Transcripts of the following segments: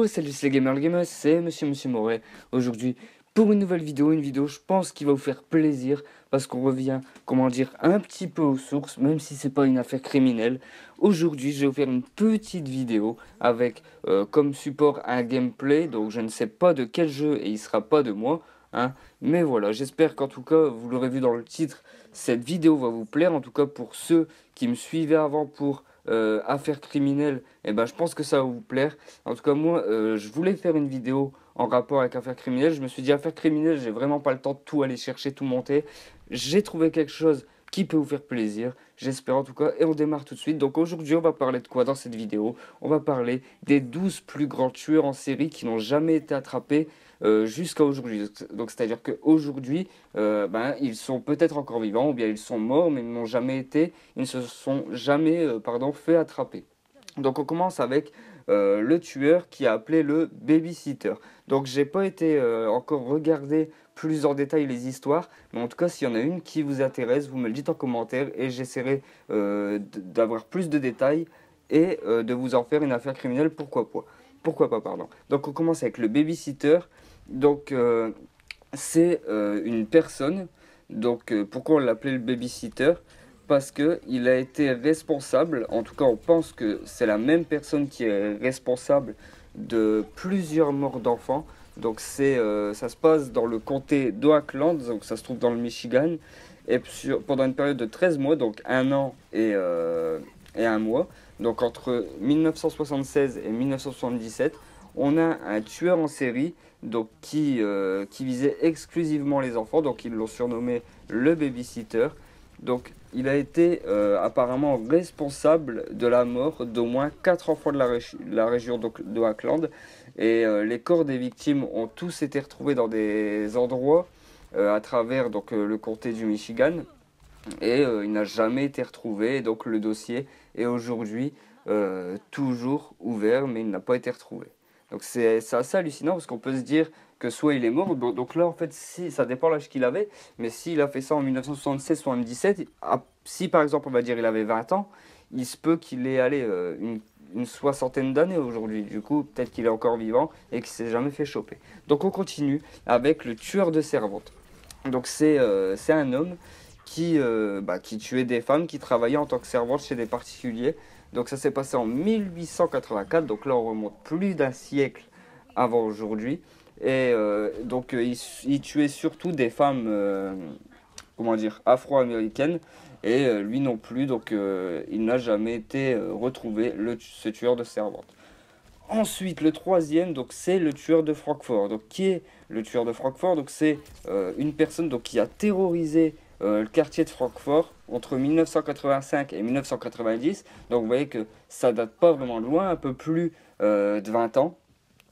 Salut c'est les gamers, le gamer c'est Monsieur Moret. Aujourd'hui pour une nouvelle vidéo, je pense qui va vous faire plaisir parce qu'on revient, comment dire, un petit peu aux sources, même si c'est pas une affaire criminelle. Aujourd'hui je vais vous faire une petite vidéo avec comme support un gameplay, donc je ne sais pas de quel jeu et il sera pas de moi, hein. Mais voilà, j'espère qu'en tout cas, vous l'aurez vu dans le titre, cette vidéo va vous plaire, en tout cas pour ceux qui me suivaient avant pour affaires criminelles, et ben je pense que ça va vous plaire. En tout cas, moi, je voulais faire une vidéo en rapport avec affaires criminelles. Je me suis dit, affaires criminelles, j'ai vraiment pas le temps de tout aller chercher, tout monter. J'ai trouvé quelque chose qui peut vous faire plaisir, j'espère en tout cas, et on démarre tout de suite. Donc aujourd'hui, on va parler de quoi dans cette vidéo? On va parler des 12 plus grands tueurs en série qui n'ont jamais été attrapés jusqu'à aujourd'hui. Donc c'est-à-dire qu'aujourd'hui, ils sont peut-être encore vivants, ou bien ils sont morts, mais ils ne se sont jamais fait attraper. Donc on commence avec le tueur qui a appelé le babysitter. Donc j'ai pas été encore regarder plus en détail les histoires, mais en tout cas s'il y en a une qui vous intéresse, vous me le dites en commentaire et j'essaierai d'avoir plus de détails et de vous en faire une affaire criminelle, pourquoi pas, pardon. Donc on commence avec le babysitter. Donc c'est une personne, donc pourquoi on l'appelait le babysitter? Parce qu'il a été responsable, en tout cas on pense que c'est la même personne qui est responsable de plusieurs morts d'enfants. Donc ça se passe dans le comté d'Oakland, donc ça se trouve dans le Michigan, et pendant une période de 13 mois, donc un an et un mois, donc entre 1976 et 1977, on a un tueur en série donc, qui visait exclusivement les enfants, donc ils l'ont surnommé le babysitter. Donc il a été apparemment responsable de la mort d'au moins 4 enfants de la région de Auckland. Et les corps des victimes ont tous été retrouvés dans des endroits à travers le comté du Michigan. Et il n'a jamais été retrouvé. Donc le dossier est aujourd'hui toujours ouvert, mais il n'a pas été retrouvé. Donc c'est assez hallucinant parce qu'on peut se dire que soit il est mort, donc là en fait si ça dépend de l'âge qu'il avait, mais s'il a fait ça en 1976-77, si par exemple on va dire il avait 20 ans, il se peut qu'il ait allé une soixantaine d'années aujourd'hui, du coup peut-être qu'il est encore vivant et qu'il s'est jamais fait choper. Donc on continue avec le tueur de servantes. Donc c'est un homme qui tuait des femmes qui travaillaient en tant que servantes chez des particuliers. Donc ça s'est passé en 1884, donc là on remonte plus d'un siècle avant aujourd'hui. Et il tuait surtout des femmes afro-américaines. Et lui non plus, donc il n'a jamais été retrouvé, ce tueur de servantes. Ensuite, le troisième, donc c'est le tueur de Francfort. Donc qui est le tueur de Francfort? Donc c'est une personne qui a terrorisé le quartier de Francfort entre 1985 et 1990. Donc vous voyez que ça date pas vraiment de loin, un peu plus de 20 ans.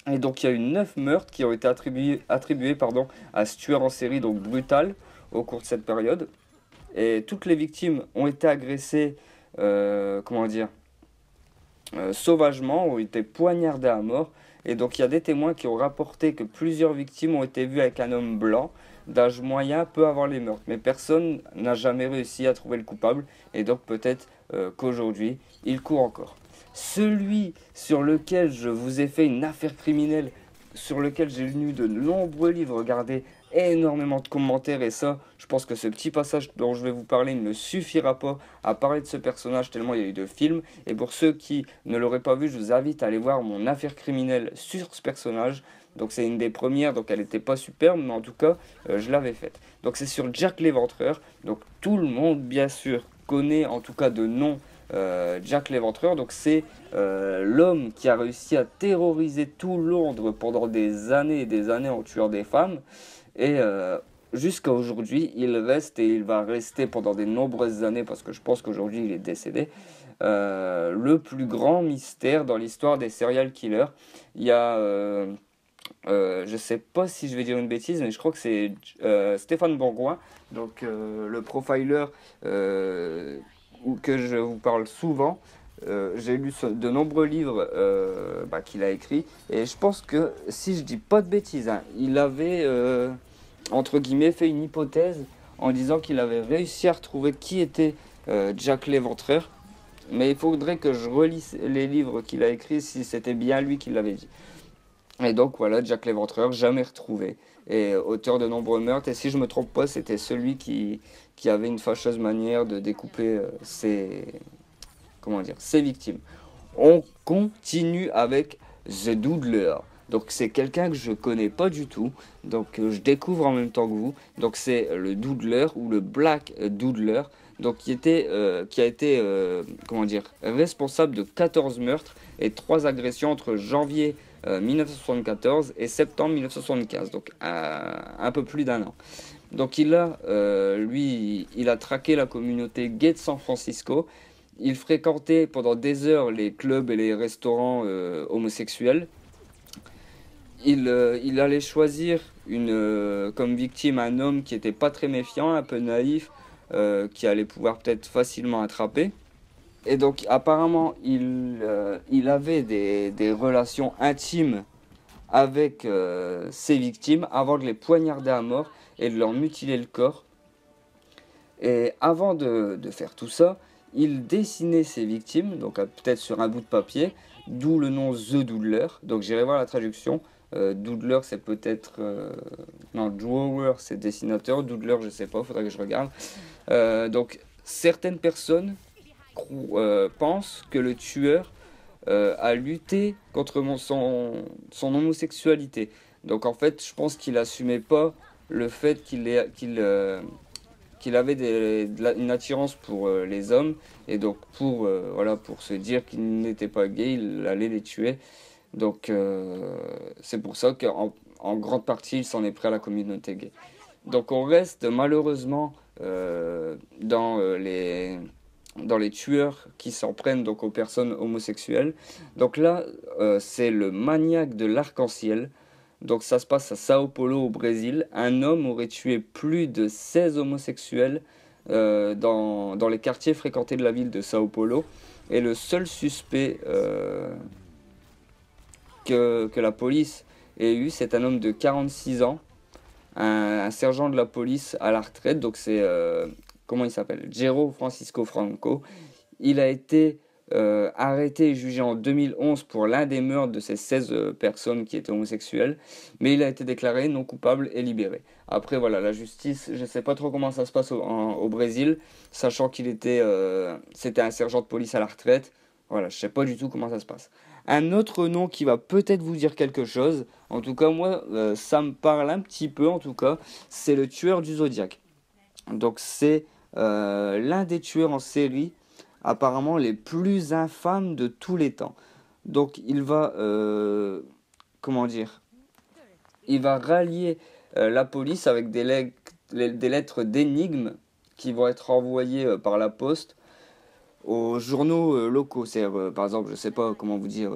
Et donc il y a eu 9 meurtres qui ont été attribués à ce tueur en série donc brutal au cours de cette période. Et toutes les victimes ont été agressées, sauvagement, ont été poignardées à mort. Et donc il y a des témoins qui ont rapporté que plusieurs victimes ont été vues avec un homme blanc d'âge moyen peu avant les meurtres. Mais personne n'a jamais réussi à trouver le coupable. Et donc peut-être qu'aujourd'hui, il court encore. Celui sur lequel je vous ai fait une affaire criminelle, sur lequel j'ai lu de nombreux livres, regardez énormément de commentaires, et ça, je pense que ce petit passage dont je vais vous parler ne suffira pas à parler de ce personnage tellement il y a eu de films. Et pour ceux qui ne l'auraient pas vu, je vous invite à aller voir mon affaire criminelle sur ce personnage. Donc c'est une des premières, donc elle n'était pas superbe, mais en tout cas, je l'avais faite. Donc c'est sur Jack l'Éventreur. Donc tout le monde, bien sûr, connaît en tout cas de nom Jack l'Éventreur. Donc c'est l'homme qui a réussi à terroriser tout Londres pendant des années et des années en tuant des femmes. Et jusqu'à aujourd'hui, il reste et il va rester pendant de nombreuses années, parce que je pense qu'aujourd'hui il est décédé, le plus grand mystère dans l'histoire des serial killers. Il y a, je sais pas si je vais dire une bêtise, mais je crois que c'est Stéphane Bourgoin, donc le profiler que je vous parle souvent. J'ai lu de nombreux livres qu'il a écrits, et je pense que, si je dis pas de bêtises, hein, il avait entre guillemets fait une hypothèse en disant qu'il avait réussi à retrouver qui était Jack l'Éventreur, mais il faudrait que je relise les livres qu'il a écrits si c'était bien lui qui l'avait dit. Et donc voilà, Jack l'Éventreur, jamais retrouvé. Et auteur de nombreux meurtres. Et si je me trompe pas, c'était celui qui avait une fâcheuse manière de découper comment dire, ses victimes. On continue avec The Doodler. Donc c'est quelqu'un que je connais pas du tout, donc je découvre en même temps que vous. Donc c'est le Doodler ou le Black Doodler, donc qui a été comment dire, responsable de 14 meurtres et 3 agressions entre janvier 1974 et septembre 1975, donc un peu plus d'un an. Donc lui, il a traqué la communauté gay de San Francisco. Il fréquentait pendant des heures les clubs et les restaurants homosexuels. Il allait choisir comme victime un homme qui était pas très méfiant, un peu naïf, qui allait pouvoir peut-être facilement attraper. Et donc apparemment, il avait des relations intimes avec ses victimes avant de les poignarder à mort et de leur mutiler le corps. Et avant de faire tout ça, il dessinait ses victimes, donc peut-être sur un bout de papier, d'où le nom The Doodler. Donc j'irai voir la traduction. Doodler, c'est peut-être... non, Drawer, c'est dessinateur. Doodler, je sais pas, faudrait que je regarde. Donc certaines personnes pensent que le tueur a lutté contre son homosexualité. Donc en fait, je pense qu'il assumait pas le fait qu'il avait une attirance pour les hommes, et donc voilà, pour se dire qu'il n'était pas gay, il allait les tuer. Donc c'est pour ça qu'en grande partie il s'en est pris à la communauté gay. Donc on reste malheureusement dans les tueurs qui s'en prennent donc aux personnes homosexuelles. Donc là, c'est le maniaque de l'arc-en-ciel. Donc ça se passe à Sao Paulo au Brésil. Un homme aurait tué plus de 16 homosexuels dans les quartiers fréquentés de la ville de Sao Paulo. Et le seul suspect que la police ait eu, c'est un homme de 46 ans, un sergent de la police à la retraite. Donc c'est, comment il s'appelle? Jero Francisco Franco. Il a été arrêté et jugé en 2011 pour l'un des meurtres de ces 16 personnes qui étaient homosexuelles, mais il a été déclaré non coupable et libéré. Après voilà, la justice, je ne sais pas trop comment ça se passe au Brésil, sachant c'était un sergent de police à la retraite. Voilà, je ne sais pas du tout comment ça se passe. Un autre nom qui va peut-être vous dire quelque chose, en tout cas moi ça me parle un petit peu en tout cas, c'est le tueur du Zodiaque. Donc c'est l'un des tueurs en série apparemment les plus infâmes de tous les temps. Donc il va, comment dire, il va rallier la police avec des lettres d'énigmes qui vont être envoyées par la poste aux journaux locaux. C'est par exemple, je sais pas comment vous dire,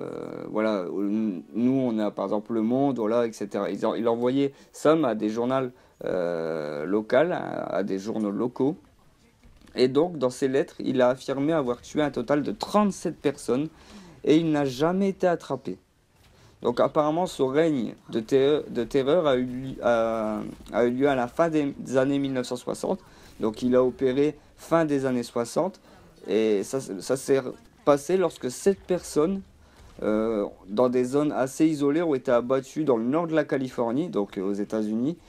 voilà, nous on a par exemple Le Monde, voilà, etc. Il envoyait ça à des journaux locaux, à des journaux locaux. Et donc, dans ses lettres, il a affirmé avoir tué un total de 37 personnes et il n'a jamais été attrapé. Donc, apparemment, ce règne de terreur a eu lieu à la fin des années 1960. Donc, il a opéré fin des années 60. Et ça s'est passé lorsque 7 personnes, dans des zones assez isolées, ont été abattues dans le nord de la Californie, donc aux États-Unis,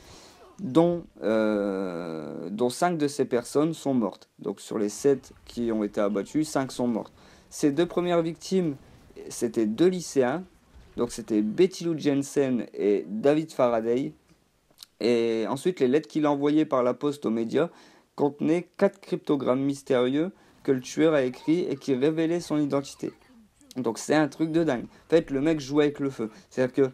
dont 5 de ces personnes sont mortes. Donc sur les 7 qui ont été abattues, 5 sont mortes. Ces deux premières victimes, c'était 2 lycéens. Donc c'était Betty Lou Jensen et David Faraday. Et ensuite, les lettres qu'il a envoyées par la poste aux médias contenaient 4 cryptogrammes mystérieux que le tueur a écrits et qui révélaient son identité. Donc c'est un truc de dingue. En fait, le mec jouait avec le feu. C'est-à-dire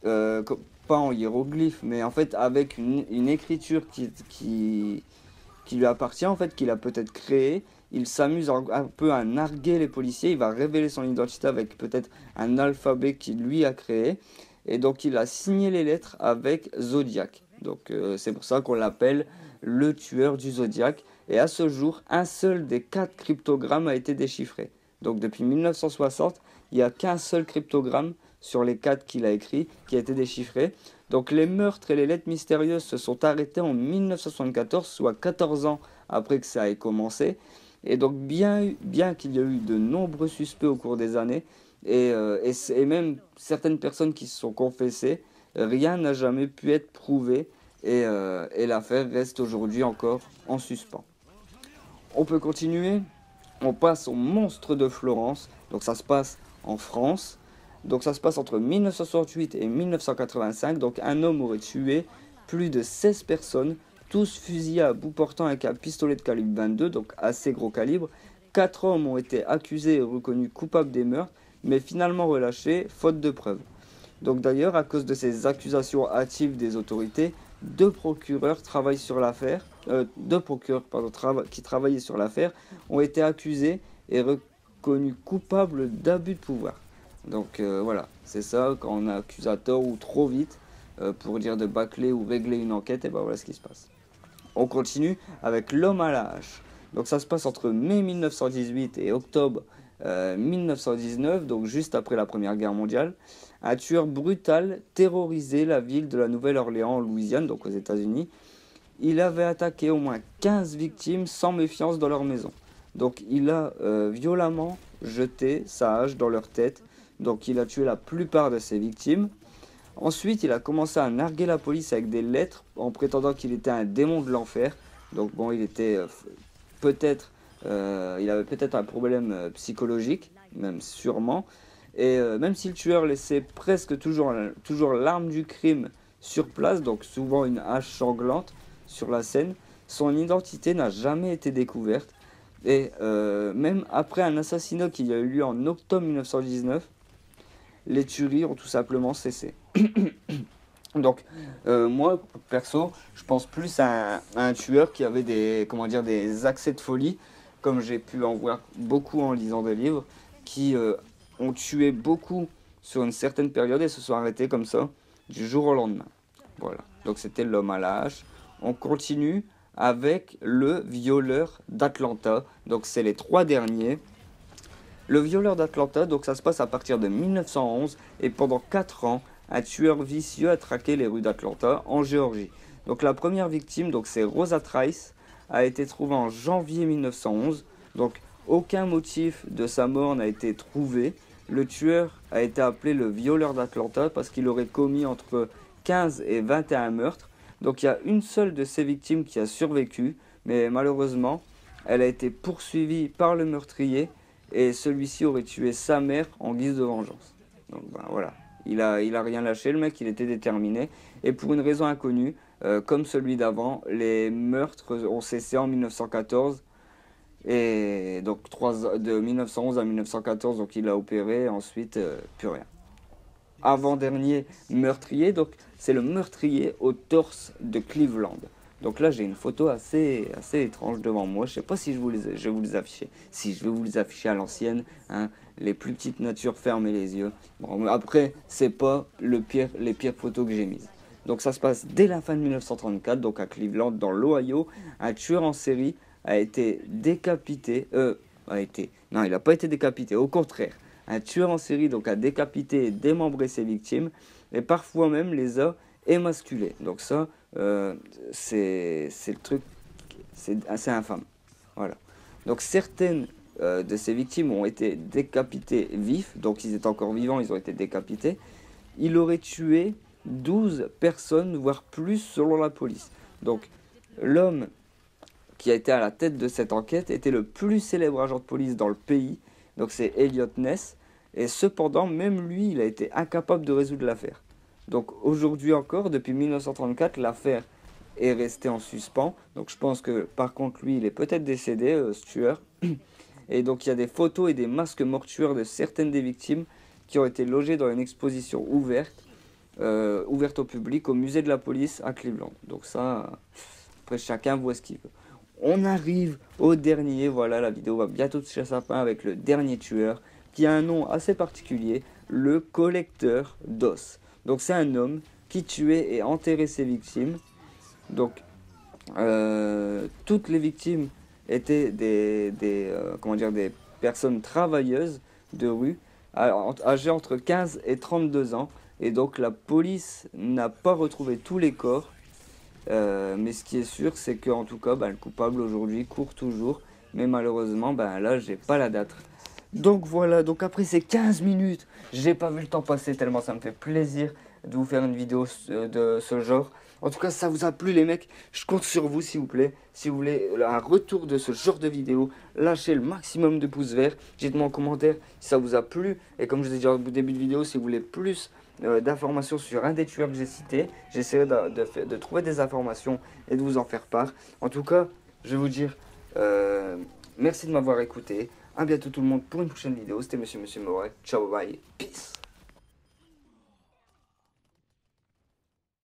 que pas en hiéroglyphe, mais en fait avec une écriture qui lui appartient, en fait, qu'il a peut-être créée. Il s'amuse un peu à narguer les policiers, il va révéler son identité avec peut-être un alphabet qu'il lui a créé. Et donc il a signé les lettres avec Zodiac. Donc c'est pour ça qu'on l'appelle le tueur du Zodiac. Et à ce jour, un seul des 4 cryptogrammes a été déchiffré. Donc depuis 1960, il n'y a qu'un seul cryptogramme sur les 4 qu'il a écrits qui a été déchiffré. Donc les meurtres et les lettres mystérieuses se sont arrêtés en 1974, soit 14 ans après que ça ait commencé. Et donc bien qu'il y a eu de nombreux suspects au cours des années, Et même certaines personnes qui se sont confessées, rien n'a jamais pu être prouvé et l'affaire reste aujourd'hui encore en suspens. On peut continuer. On passe au monstre de Florence. Donc ça se passe en France. Donc ça se passe entre 1968 et 1985. Donc un homme aurait tué plus de 16 personnes, tous fusillés à bout portant avec un pistolet de calibre 22, donc assez gros calibre. 4 hommes ont été accusés et reconnus coupables des meurtres, mais finalement relâchés, faute de preuves. Donc d'ailleurs, à cause de ces accusations hâtives des autorités, deux procureurs travaillent sur l'affaire, qui travaillaient sur l'affaire, ont été accusés et reconnus coupables d'abus de pouvoir. Donc voilà, c'est ça, quand on accuse à tort ou trop vite pour dire de bâcler ou régler une enquête, et ben voilà ce qui se passe. On continue avec l'homme à la hache. Donc ça se passe entre mai 1918 et octobre 1919, donc juste après la Première Guerre mondiale. Un tueur brutal terrorisait la ville de la Nouvelle-Orléans en Louisiane, donc aux États-Unis. Il avait attaqué au moins 15 victimes sans méfiance dans leur maison. Donc il a violemment jeté sa hache dans leur tête. Donc il a tué la plupart de ses victimes. Ensuite, il a commencé à narguer la police avec des lettres en prétendant qu'il était un démon de l'enfer. Donc bon, il était il avait peut-être un problème psychologique, même sûrement. Et même si le tueur laissait presque toujours l'arme du crime sur place, donc souvent une hache sanglante sur la scène, son identité n'a jamais été découverte. Et même après un assassinat qui a eu lieu en octobre 1919, les tueries ont tout simplement cessé. Donc moi, perso, je pense plus à un tueur qui avait des accès de folie, comme j'ai pu en voir beaucoup en lisant des livres, qui ont tué beaucoup sur une certaine période et se sont arrêtés comme ça, du jour au lendemain. Voilà, donc c'était l'homme à la hache. On continue avec le violeur d'Atlanta, donc c'est les trois derniers. Le violeur d'Atlanta, donc ça se passe à partir de 1911 et pendant 4 ans, un tueur vicieux a traqué les rues d'Atlanta en Géorgie. Donc la première victime, donc c'est Rosa Trice, a été trouvée en janvier 1911. Donc aucun motif de sa mort n'a été trouvé. Le tueur a été appelé le violeur d'Atlanta parce qu'il aurait commis entre 15 et 21 meurtres. Donc il y a une seule de ces victimes qui a survécu, mais malheureusement, elle a été poursuivie par le meurtrier et celui-ci aurait tué sa mère en guise de vengeance. Donc ben, voilà. Il a rien lâché, le mec, il était déterminé. Et pour une raison inconnue, comme celui d'avant, les meurtres ont cessé en 1914. Et donc de 1911 à 1914, donc il a opéré, ensuite plus rien. Avant-dernier meurtrier, donc c'est le meurtrier au torse de Cleveland. Donc là, j'ai une photo assez étrange devant moi. Je ne sais pas si je vais vous les afficher. Si je vais vous les afficher à l'ancienne, hein, les plus petites natures, fermez les yeux. Bon, après, c'est pas les pires photos que j'ai mises. Donc ça se passe dès la fin de 1934, donc à Cleveland, dans l'Ohio. Un tueur en série a été décapité. Non, il n'a pas été décapité, au contraire. Un tueur en série donc a décapité et démembré ses victimes, et parfois même les a émasculées. Donc ça, c'est le truc, c'est assez infâme. Voilà. Donc certaines de ces victimes ont été décapitées vifs, donc ils étaient encore vivants, ils ont été décapités. Il aurait tué 12 personnes, voire plus selon la police. Donc l'homme qui a été à la tête de cette enquête était le plus célèbre agent de police dans le pays, donc c'est Elliot Ness, et cependant même lui il a été incapable de résoudre l'affaire. Donc aujourd'hui encore, depuis 1934, l'affaire est restée en suspens. Donc je pense que par contre lui il est peut-être décédé, ce tueur. Et donc il y a des photos et des masques mortuaires de certaines des victimes qui ont été logés dans une exposition ouverte au public au musée de la police à Cleveland. Donc ça, après chacun voit ce qu'il veut. On arrive au dernier, voilà, la vidéo va bientôt toucher sa fin avec le dernier tueur qui a un nom assez particulier, le collecteur d'os. Donc c'est un homme qui tuait et enterrait ses victimes. Donc toutes les victimes étaient des personnes travailleuses de rue, âgées entre 15 et 32 ans. Et donc la police n'a pas retrouvé tous les corps. Mais ce qui est sûr, c'est qu'en tout cas, le coupable aujourd'hui court toujours. Mais malheureusement, là, j'ai pas la date Donc voilà, donc après ces 15 minutes, j'ai pas vu le temps passer tellement ça me fait plaisir de vous faire une vidéo de ce genre. En tout cas, si ça vous a plu les mecs, je compte sur vous s'il vous plaît. Si vous voulez un retour de ce genre de vidéo, lâchez le maximum de pouces verts. Dites-moi en commentaire si ça vous a plu. Et comme je vous ai dit au début de vidéo, si vous voulez plus d'informations sur un des tueurs que j'ai cité, j'essaierai de trouver des informations et de vous en faire part. En tout cas, je vais vous dire merci de m'avoir écouté. A bientôt tout le monde pour une prochaine vidéo. C'était Monsieur Moret. Ciao, bye, peace.